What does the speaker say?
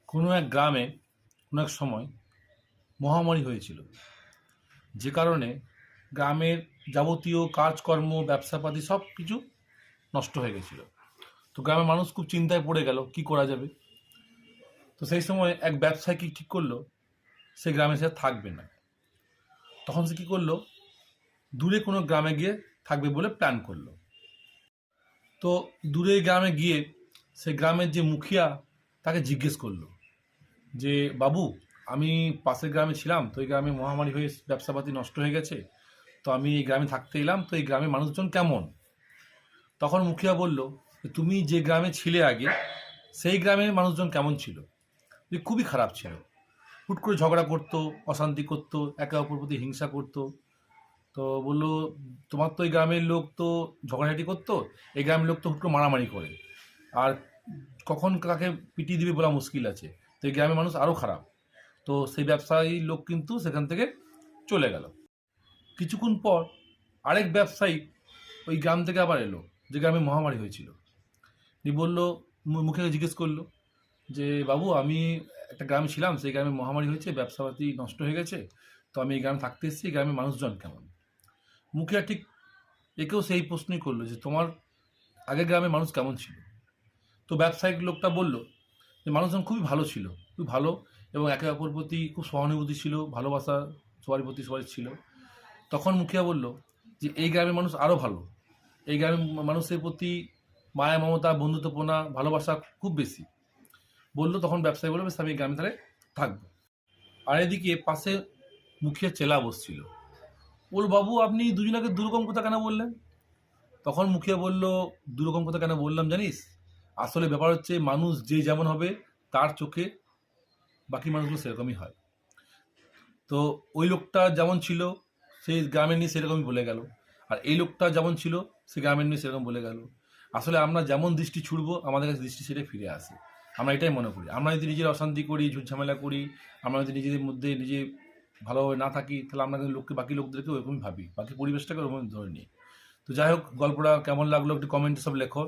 কোনো এক গ্রামে কোনো এক সময় মহামারী হয়েছিল, যে কারণে গ্রামের যাবতীয় কাজকর্ম ব্যবসাপাতি সব কিছু নষ্ট হয়ে গেছিল। তো গ্রামের মানুষ খুব চিন্তায় পড়ে গেল কি করা যাবে। তো সেই সময় এক ব্যবসায়ী কি ঠিক করলো, সে গ্রামে সে থাকবে না। তখন সে কি করলো, দূরে কোনো গ্রামে গিয়ে থাকবে বলে প্ল্যান করলো। তো দূরে গ্রামে গিয়ে সে গ্রামের যে মুখিয়া তাকে জিজ্ঞেস করলো যে, বাবু, আমি পাশের গ্রামে ছিলাম, তো এই গ্রামে মহামারী হয়ে ব্যবসাপাতি নষ্ট হয়ে গেছে, তো আমি এই গ্রামে থাকতে এলাম, তো এই গ্রামের মানুষজন কেমন? তখন মুখিয়া বলল, তুমি যে গ্রামে ছিলে আগে, সেই গ্রামের মানুষজন কেমন ছিল? যে খুবই খারাপ ছিল, হুট করে ঝগড়া করতো, অশান্তি করতো, একে অপর প্রতি হিংসা করতো। তো বললো, তোমার তো এই গ্রামের লোক তো ঝগড়াঝাটি করতো, এই গ্রামের লোক তো হুট করে মারামারি করে, আর কখন কাকে পিটিয়ে দিবে বলা মুশকিল আছে, তো এই গ্রামের মানুষ আরও খারাপ। তো সেই ব্যবসায়ী লোক কিন্তু সেখান থেকে চলে গেল। কিছুক্ষণ পর আরেক ব্যবসায়ী ওই গ্রাম থেকে আবার এলো, যে গ্রামে মহামারী হয়েছিল। উনি বললো, মুখে জিজ্ঞেস করলো যে, বাবু, আমি একটা গ্রামে ছিলাম, সেই গ্রামে মহামারী হয়েছে, ব্যবসাপাতি নষ্ট হয়ে গেছে, তো আমি এই গ্রামে থাকতে এসেছি, এই গ্রামের মানুষজন কেমন? মুখিয়া ঠিক একেও সেই প্রশ্নই করলো যে, তোমার আগের গ্রামের মানুষ কেমন ছিল? তো ব্যবসায়িক লোকটা বলল যে, মানুষজন খুবই ভালো ছিল, খুব ভালো, এবং একে অপর প্রতি খুব সহানুভূতি ছিল, ভালোবাসা সবার প্রতি সবার ছিল। তখন মুখিয়া বলল যে, এই গ্রামের মানুষ আরও ভালো, এই গ্রামের মানুষের প্রতি মায়া মমতা বন্ধুত্বপনা ভালোবাসা খুব বেশি। বললো, তখন ব্যবসায়ী বললো, বেশ, আমি এই গ্রামে তাহলে থাকবো। আর এদিকে পাশে মুখিয়া চেলা বসছিল। বল, বাবু, আপনি দুজনকে দুরকম কথা কেন বললেন? তখন মুখিয়া বলল, দুরকম কথা কেন বললাম জানিস? আসলে ব্যাপার হচ্ছে, মানুষ যে যেমন হবে তার চোখে বাকি মানুষগুলো সেরকমই হয়। তো ওই লোকটা যেমন ছিল সেই গ্রামের নিয়ে সেরকমই বলে গেল, আর এই লোকটা যেমন ছিল সে গ্রামের নিয়ে সেরকম বলে গেল। আসলে আমরা যেমন দৃষ্টি ছুড়বো আমাদের কাছে দৃষ্টি সেটাই ফিরে আসে। আমরা এটাই মনে করি, আমরা যদি নিজের অশান্তি করি, ঝুট ঝামেলা করি, আমরা যদি নিজেদের মধ্যে নিজে ভালোভাবে না থাকি, তাহলে আমরা কিন্তু লোককে, বাকি লোকদেরকেও ওরকমই ভাবি, বাকি পরিবেশটাকে ওরকম ধরে নিই। তো যাই হোক, গল্পটা কেমন লাগলো একটু কমেন্টে সব লেখো।